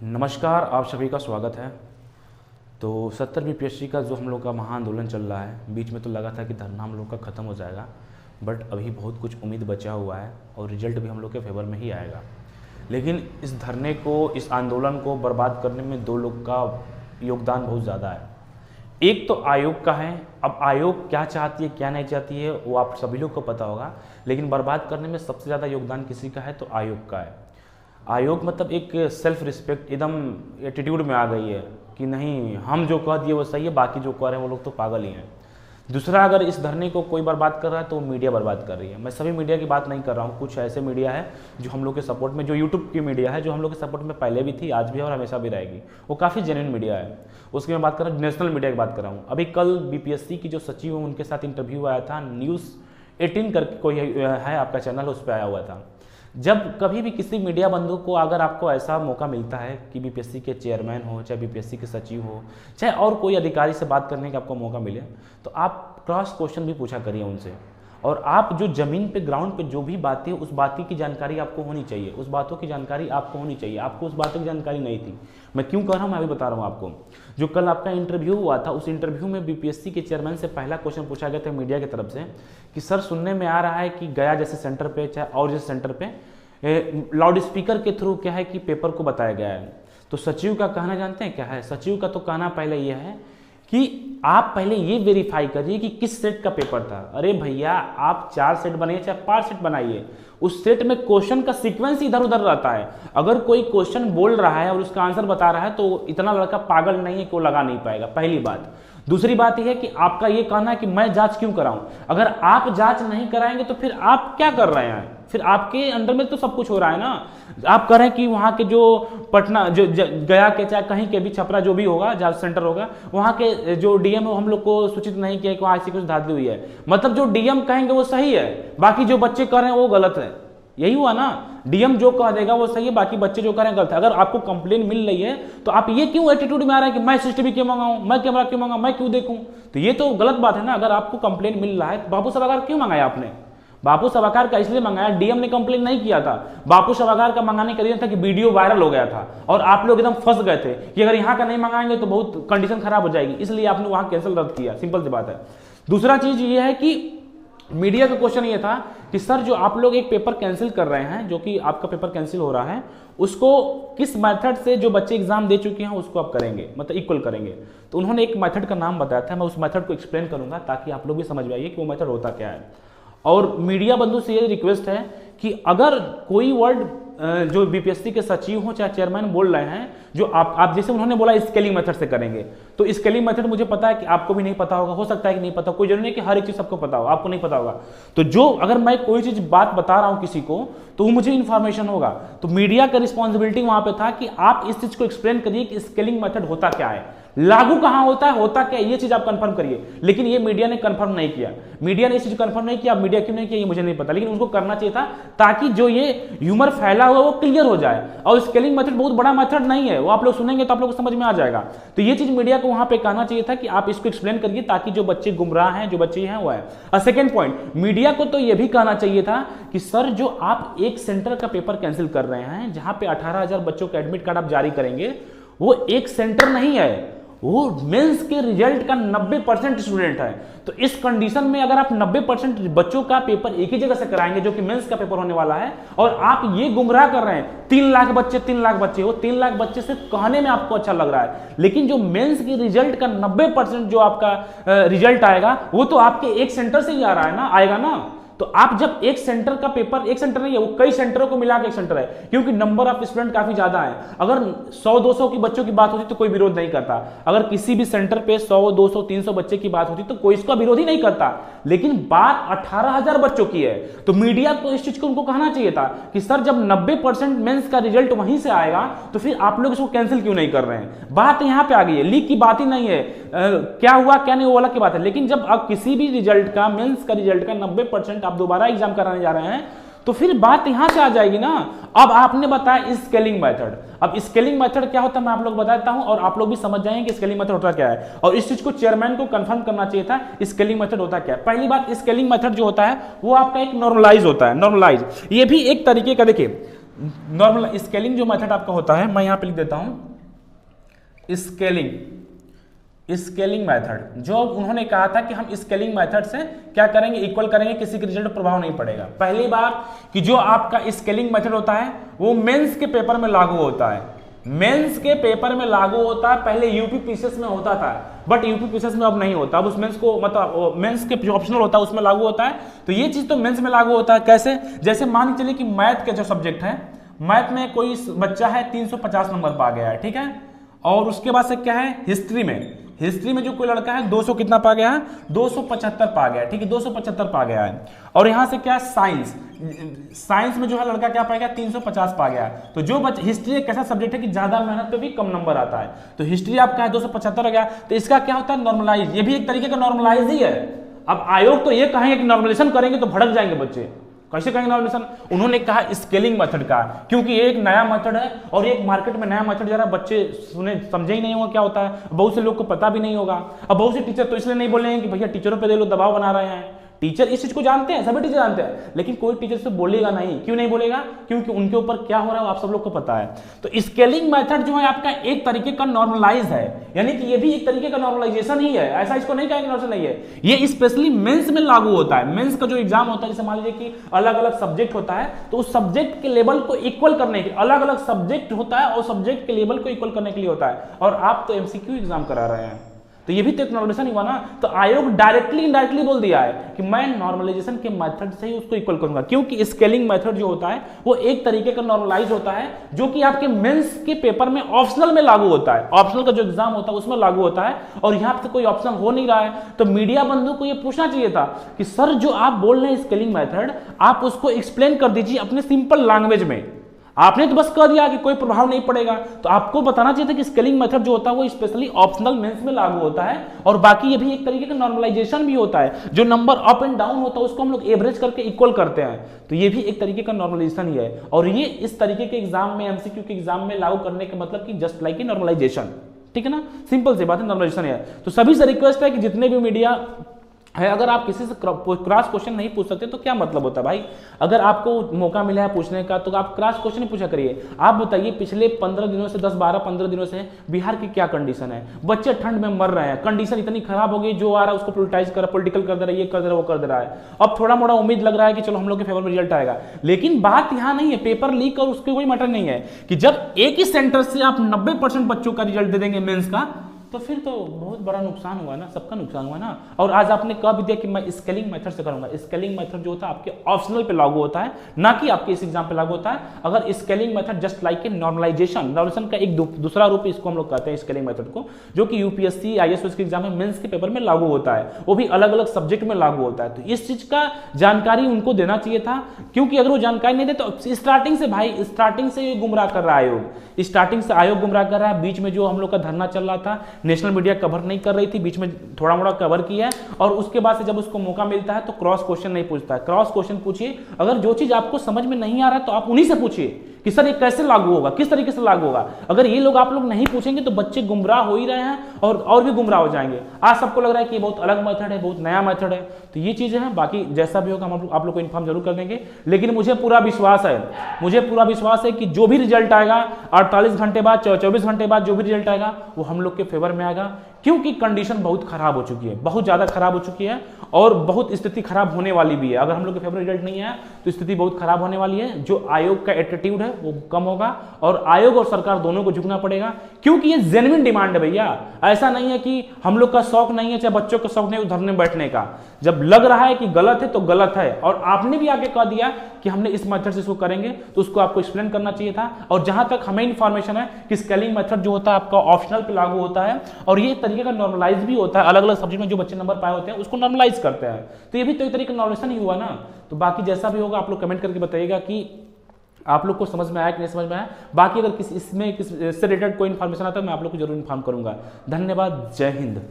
नमस्कार, आप सभी का स्वागत है। तो 70 बीपीएससी का जो हम लोग का महाआंदोलन चल रहा है, बीच में तो लगा था कि धरना हम लोग का ख़त्म हो जाएगा, बट अभी बहुत कुछ उम्मीद बचा हुआ है और रिजल्ट भी हम लोग के फेवर में ही आएगा। लेकिन इस धरने को, इस आंदोलन को बर्बाद करने में दो लोग का योगदान बहुत ज़्यादा है। एक तो आयोग का है। अब आयोग क्या चाहती है क्या नहीं चाहती है वो आप सभी लोग को पता होगा, लेकिन बर्बाद करने में सबसे ज़्यादा योगदान किसी का है तो आयोग का है। आयोग मतलब एक सेल्फ रिस्पेक्ट एकदम एटीट्यूड में आ गई है कि नहीं, हम जो कह दिए वो सही है, बाकी जो कह रहे हैं वो लोग तो पागल ही हैं। दूसरा, अगर इस धरने को कोई बर्बाद कर रहा है तो वो मीडिया बर्बाद कर रही है। मैं सभी मीडिया की बात नहीं कर रहा हूँ, कुछ ऐसे मीडिया है जो हम लोग के सपोर्ट में, जो यूट्यूब की मीडिया है जो हम लोग के सपोर्ट में पहले भी थी, आज भी है और हमेशा भी रहेगी, वो काफ़ी जेन्युइन मीडिया है। उसकी मैं बात कर रहा हूँ, नेशनल मीडिया की बात कर रहा हूँ। अभी कल बीपीएससी की जो सचिव है उनके साथ इंटरव्यू आया था, न्यूज़ 18 करके कोई है आपका चैनल, उस पर आया हुआ था। जब कभी भी किसी मीडिया बंधु को अगर आपको ऐसा मौका मिलता है कि बीपीएससी के चेयरमैन हो, चाहे बीपीएससी के सचिव हो, चाहे और कोई अधिकारी से बात करने का आपको मौका मिले, तो आप क्रॉस क्वेश्चन भी पूछा करिए उनसे। और आप जो ज़मीन पे, ग्राउंड पे जो भी बातें, उस बातें की जानकारी आपको होनी चाहिए, उस बातों की जानकारी आपको होनी चाहिए। आपको उस बातों की जानकारी नहीं थी। मैं क्यों कह रहा हूँ, मैं अभी बता रहा हूँ आपको। जो कल आपका इंटरव्यू हुआ था, उस इंटरव्यू में बीपीएससी के चेयरमैन से पहला क्वेश्चन पूछा गया था मीडिया की तरफ से कि सर, सुनने में आ रहा है कि गया जैसे सेंटर पे, चाहे और जैसे सेंटर पे लाउड स्पीकर के थ्रू क्या है कि पेपर को बताया गया है। तो सचिव का कहना जानते हैं क्या है? सचिव का तो कहना पहले यह है कि आप पहले ये वेरीफाई करिए कि किस सेट का पेपर था। अरे भैया, आप 4 सेट बनाइए चाहे 5 सेट बनाइए, उस सेट में क्वेश्चन का सीक्वेंस इधर उधर रहता है। अगर कोई क्वेश्चन बोल रहा है और उसका आंसर बता रहा है तो इतना लड़का पागल नहीं है कि वो लगा नहीं पाएगा, पहली बात। दूसरी बात यह है कि आपका ये कहना है कि मैं जांच क्यों कराऊं। अगर आप जांच नहीं कराएंगे तो फिर आप क्या कर रहे हैं? फिर आपके अंडर में तो सब कुछ हो रहा है ना। आप कह रहे हैं कि वहाँ के जो पटना, जो गया के, चाहे कहीं के भी, छपरा जो भी होगा, जहाँ सेंटर होगा, वहाँ के जो डीएम हम लोग को सूचित नहीं किया कि वहाँ ऐसी कुछ धांधली हुई है। मतलब जो डीएम कहेंगे वो सही है, बाकी जो बच्चे कह रहे हैं वो गलत है। यही हुआ ना। डीएम जो कह देगा वो सही है, बाकी बच्चे जो कह रहे हैं गलत है। अगर आपको कंप्लेन मिल रही है तो आप ये क्यों एटीट्यूड में आ रहे हैं कि मैं सीसीटीवी क्यों मंगाऊं, मैं कैमरा क्यों मंगाऊं, मैं क्यों देखूं? तो ये तो गलत बात है ना। अगर आपको कंप्लेन मिल रहा है तो बापू सभागार क्यों मंगाया आपने? बापू सभागार का इसलिए मंगाया, डीएम ने कंप्लेन नहीं किया था। बापू सभागार का मंगाने का रीजन था कि वीडियो वायरल हो गया था और आप लोग एकदम फंस गए थे कि अगर यहाँ का नहीं मंगाएंगे तो बहुत कंडीशन खराब हो जाएगी, इसलिए आपने वहां कैंसिल रद्द किया। सिंपल सी बात है। दूसरा चीज ये है कि मीडिया का क्वेश्चन ये था कि सर, जो आप लोग एक पेपर कैंसिल कर रहे हैं, जो कि आपका पेपर कैंसिल हो रहा है, उसको किस मेथड से जो बच्चे एग्जाम दे चुके हैं उसको आप करेंगे, मतलब इक्वल करेंगे। तो उन्होंने एक मेथड का नाम बताया था, मैं उस मेथड को एक्सप्लेन करूंगा ताकि आप लोग भी समझ पाइए कि वो मेथड होता क्या है। और मीडिया बंधु से ये रिक्वेस्ट है कि अगर कोई वर्ड जो बीपीएससी के सचिव हो चाहे चेयरमैन बोल रहे हैं, जो आप जैसे उन्होंने बोला स्केलिंग मेथड से करेंगे, तो स्केलिंग मेथड मुझे पता है कि आपको भी नहीं पता होगा, हो सकता है कि नहीं पता, कोई जरूरी नहीं कि हर एक चीज सबको पता हो, आपको नहीं पता होगा। तो जो अगर मैं कोई चीज बात बता रहा हूं किसी को तो वो मुझे इंफॉर्मेशन होगा। तो मीडिया का रिस्पॉन्सिबिलिटी वहां पे था कि आप इस चीज को एक्सप्लेन करिए कि स्केलिंग मेथड होता क्या है, लागू कहां होता है, होता क्या है, ये चीज आप कंफर्म करिए। लेकिन ये मीडिया ने कंफर्म नहीं किया। मीडिया ने इस चीज कंफर्म नहीं किया। मीडिया क्यों नहीं किया ये मुझे नहीं पता, लेकिन उसको करना चाहिए था ताकि जो ये ह्यूमर फैला हुआ वो क्लियर हो जाए। और स्केलिंग मेथड बहुत बड़ा मेथड नहीं है, वो आप लोग सुनेंगे तो आप लोग को समझ में आ जाएगा। तो ये चीज मीडिया को वहां पे कहना चाहिए था कि आप इसको एक्सप्लेन करिए ताकि जो बच्चे गुमराह हैं, जो बच्चे हैं वो है। सेकंड पॉइंट, मीडिया को तो ये भी कहना चाहिए था कि सर, जो आप एक सेंटर का पेपर कैंसिल कर रहे हैं जहां पे 18,000 बच्चों का एडमिट कार्ड आप जारी करेंगे, वो एक सेंटर नहीं है, वो मेंस के रिजल्ट का 90% स्टूडेंट है। तो इस कंडीशन में अगर आप 90% बच्चों का पेपर एक ही जगह से कराएंगे जो कि मेंस का पेपर होने वाला है, और आप ये गुमराह कर रहे हैं 3 लाख बच्चे, 3 लाख बच्चे, वो 3 लाख बच्चे से कहने में आपको अच्छा लग रहा है, लेकिन जो मेंस की रिजल्ट का 90% जो आपका रिजल्ट आएगा वो तो आपके एक सेंटर से ही आ रहा है ना, आएगा ना। तो आप जब एक सेंटर का पेपर, एक सेंटर नहीं है वो, कई सेंटरों को मिला के एक सेंटर है, क्योंकि नंबर ऑफ स्टूडेंट काफी ज्यादा है। अगर 100-200 की बच्चों की बात होती तो कोई विरोध नहीं करता। अगर किसी भी सेंटर पे 100-200-300 बच्चे की बात होती तो कोई इसका विरोध ही नहीं करता। लेकिन बात 18,000 बच्चों की है, तो मीडिया को इस चीज को उनको कहना चाहिए था कि सर, जब 90% मेंस का रिजल्ट वहीं से आएगा तो फिर आप लोग इसको कैंसिल क्यों नहीं कर रहे हैं। बात यहां पे आ गई है, लीक की बात ही नहीं है, क्या हुआ क्या नहीं वो अलग की बात है। लेकिन जब अब किसी भी रिजल्ट का, मेंस का रिजल्ट का 90% आप दोबारा एग्जाम कराने जा रहे हैं तो फिर बात यहां से आ जाएगी ना। अब आपने बताया स्केलिंग मेथड, अब स्केलिंग मेथड क्या होता है मैं आप लोग बताता हूं और आप लोग भी समझ जाएंगे कि स्केलिंग मेथड होता क्या है। और इस चीज को चेयरमैन को कंफर्म करना चाहिए था, स्केलिंग मेथड होता क्या है। पहली बात, स्केलिंग मेथड जो होता है वो आपका एक नॉर्मलाइज होता है। नॉर्मलाइज ये भी एक तरीके का, देखिए नॉर्मल स्केलिंग जो मेथड आपका होता है, मैं यहाँ पे लिख देता हूँ स्केलिंग मेथड। जो उन्होंने कहा था कि हम स्केलिंग मेथड से क्या करेंगे, इक्वल करेंगे, किसी के रिजल्ट पर प्रभाव नहीं पड़ेगा। पहली बात कि जो आपका स्केलिंग मेथड होता है वो मेंस के पेपर में लागू होता है, मेंस के पेपर में लागू होता है। पहले यूपी पीसीएस में होता था, बट यूपी पीसीएस में अब नहीं होता। अब उस मेंस को मतलब मेंस के जो ऑप्शनल होता है उसमें लागू होता है। तो ये चीज तो मेंस में लागू होता है। कैसे? जैसे मान के चलिए कि मैथ के जो सब्जेक्ट है, मैथ में कोई बच्चा है 350 नंबर पा गया है, ठीक है, और उसके बाद से क्या है, हिस्ट्री में जो कोई लड़का है 200 कितना पा गया है, 275 पा गया है, ठीक है, 275 पा गया है। और यहां से क्या, साइंस में जो है लड़का क्या पाएगा, 350 पा गया है। तो जो हिस्ट्री एक ऐसा सब्जेक्ट है कि ज्यादा मेहनत पे भी कम नंबर आता है, तो हिस्ट्री आपका है 275 हो गया। तो इसका क्या होता है, नॉर्मलाइज। ये भी एक तरीके का नॉर्मलाइज ही है। अब आयोग तो ये कहेंगे कि नॉर्मलाइजेशन करेंगे तो भड़क जाएंगे बच्चे, कैसे कहेंगे नॉर्मलाइजेशन? उन्होंने कहा स्केलिंग मेथड का, क्योंकि ये एक नया मेथड है और एक मार्केट में नया मेथड जरा बच्चे सुने समझे ही नहीं होगा क्या होता है। बहुत से लोग को पता भी नहीं होगा। अब बहुत से टीचर तो इसलिए नहीं बोल रहे हैं कि भैया टीचरों पे दे लो, दबाव बना रहे हैं। टीचर इस चीज को जानते हैं, सभी टीचर जानते हैं, लेकिन कोई टीचर से बोलेगा नहीं। क्यों नहीं बोलेगा? क्योंकि उनके ऊपर क्या हो रहा है आप सब लोग को पता है। तो स्केलिंग मेथड जो है आपका एक तरीके का नॉर्मलाइज है, यानी कि ये भी एक तरीके का नॉर्मलाइजेशन ही है। ऐसा इसको नहीं कहेंगे नॉर्मलाइजेशन नहीं है, ये स्पेशली मेंस में लागू होता है। मेंस का जो एग्जाम होता है, जैसे मान लीजिए कि अलग अलग सब्जेक्ट होता है, तो उस सब्जेक्ट के लेवल को इक्वल करने के, अलग अलग सब्जेक्ट होता है और सब्जेक्ट के लेवल को इक्वल करने के लिए होता है। और आप तो एमसीक्यू एग्जाम करा रहे हैं, तो ये भी तो एक नॉर्मलाइजेशन हुआ ना। तो आयोग डायरेक्टली इनडायरेक्टली बोल दिया है कि मैं नॉर्मलाइजेशन के मेथड से ही उसको इक्वल करूंगा, क्योंकि स्केलिंग मेथड जो होता है वो एक तरीके का नॉर्मलाइज होता है, जो कि आपके मेंस के पेपर में ऑप्शनल में लागू होता है। ऑप्शनल का जो एग्जाम होता है उसमें लागू होता है, और यहां पे कोई ऑप्शन हो नहीं रहा है। तो मीडिया बंधु को ये पूछना चाहिए था कि सर जो आप बोल रहे हैं स्केलिंग मेथड, आप उसको एक्सप्लेन कर दीजिए अपने सिंपल लैंग्वेज में। आपने तो बस कह दिया कि कोई प्रभाव नहीं पड़ेगा, तो आपको बताना चाहिए था कि स्केलिंग मेथड जो होता है वो स्पेशली ऑप्शनल मेंस में लागू होता है, और बाकी ये भी एक तरीके का नॉर्मलाइजेशन भी होता है। जो नंबर अप एंड डाउन होता है उसको हम लोग एवरेज करके इक्वल करते हैं, तो ये भी एक तरीके का नॉर्मलाइजेशन ही है। और ये इस तरीके के एग्जाम में, एमसीक्यू के एग्जाम में लागू करने का मतलब कि जस्ट लाइक ए नॉर्मलाइजेशन, ठीक है ना, सिंपल सी बात है, नॉर्मलाइजेशन है। तो सभी से रिक्वेस्ट है कि जितने भी मीडिया है, अगर आप किसी से क्रॉस क्वेश्चन नहीं पूछ सकते तो क्या मतलब होता है भाई? अगर आपको मौका मिला है पूछने का तो आप क्रॉस क्वेश्चन ही पूछा करिए। आप बताइए पिछले 15 दिनों से 10-12-15 दिनों से बिहार की क्या कंडीशन है? बच्चे ठंड में मर रहे हैं, कंडीशन इतनी खराब हो गई, जो आ रहा है उसको पॉलिटिकल कर दे रहा है, ये कर दे रहा है, वो कर दे रहा है। अब थोड़ा मोड़ा उम्मीद लग रहा है कि चलो हम लोग के फेवर में रिजल्ट आएगा, लेकिन बात यहाँ नहीं है पेपर लीक और उसके कोई मैटर नहीं है कि जब एक ही सेंटर से आप 90% बच्चों का रिजल्ट दे देंगे मेंस का, तो फिर तो बहुत बड़ा नुकसान हुआ ना, सबका नुकसान हुआ ना। और आज आपने कह भी दिया कि मैं स्केलिंग मेथड से करूंगा। स्केलिंग मेथड जो होता है आपके ऑप्शनल पे लागू होता है, ना कि आपके इस एग्जाम पे लागू होता है। अगर scaling method just like a normalisation का एक दूसरा रूप इसको हम लोग कहते हैं स्केलिंग मेथड को, जो कि यूपीएससी आईएएस के एग्जाम में मेंस के पेपर में लागू होता है, वो भी अलग अलग सब्जेक्ट में लागू होता है। तो इस चीज का जानकारी उनको देना चाहिए था, क्योंकि अगर वो जानकारी नहीं दे तो स्टार्टिंग से गुमराह कर रहा है आयोग, स्टार्टिंग से आयोग गुमराह कर रहा है। बीच में जो हम लोग का धरना चल रहा था, नेशनल मीडिया कवर नहीं कर रही थी, बीच में थोड़ा मोड़ा कवर किया, और उसके बाद से जब उसको मौका मिलता है तो क्रॉस क्वेश्चन नहीं पूछता है। क्रॉस क्वेश्चन पूछिए, अगर जो चीज आपको समझ में नहीं आ रहा है तो आप उन्हीं से पूछिए कि सर ये कैसे लागू होगा, किस तरीके से लागू होगा। अगर ये लोग आप लोग नहीं पूछेंगे तो बच्चे गुमराह हो ही रहे हैं और भी गुमराह हो जाएंगे। आज सबको लग रहा है कि ये बहुत अलग मेथड है, बहुत नया मेथड है, तो ये चीजें हैं। बाकी जैसा भी होगा हम आप लोग को इन्फॉर्म जरूर कर देंगे, लेकिन मुझे पूरा विश्वास है कि जो भी रिजल्ट आएगा 48 घंटे बाद, 24 घंटे बाद जो भी रिजल्ट आएगा वो हम लोग के फेवर में आएगा, क्योंकि कंडीशन बहुत खराब हो चुकी है, बहुत ज्यादा खराब हो चुकी है, और बहुत स्थिति खराब होने वाली भी है। अगर हम लोग के फेवर रिजल्ट नहीं आया तो स्थिति बहुत खराब होने वाली है। जो आयोग का एटीट्यूड है वो कम होगा, और आयोग और सरकार दोनों को झुकना पड़ेगा, क्योंकि ये जेन्युइन डिमांड है भैया। ऐसा नहीं है कि हम लोग का शौक नहीं है, चाहे बच्चों का शौक नहीं धरने बैठने का। जब लग रहा है कि गलत है तो गलत है, और आपने भी आगे कह दिया कि हमने इस मेथड से इसको करेंगे, तो उसको आपको एक्सप्लेन करना चाहिए था। और जहां तक हमें इंफॉर्मेशन है कि स्केलिंग मेथड जो होता है आपका ऑप्शनल पे लागू होता है, और ये तरीके का नॉर्मलाइज भी होता है। अलग अलग सब्जेक्ट में जो बच्चे नंबर पाए होते हैं उसको नॉर्मलाइज करते हैं, तो ये भी तो एक तरीके का नॉर्मलाइजेशन ही हुआ ना। तो बाकी जैसा भी होगा आप लोग कमेंट करके बताइएगा कि आप लोग को समझ में आया कि नहीं समझ में आया। बाकी अगर इससे रिलेटेड कोई इन्फॉर्मेशन आता है मैं आप लोग को जरूर इन्फॉर्म करूंगा। धन्यवाद, जय हिंद।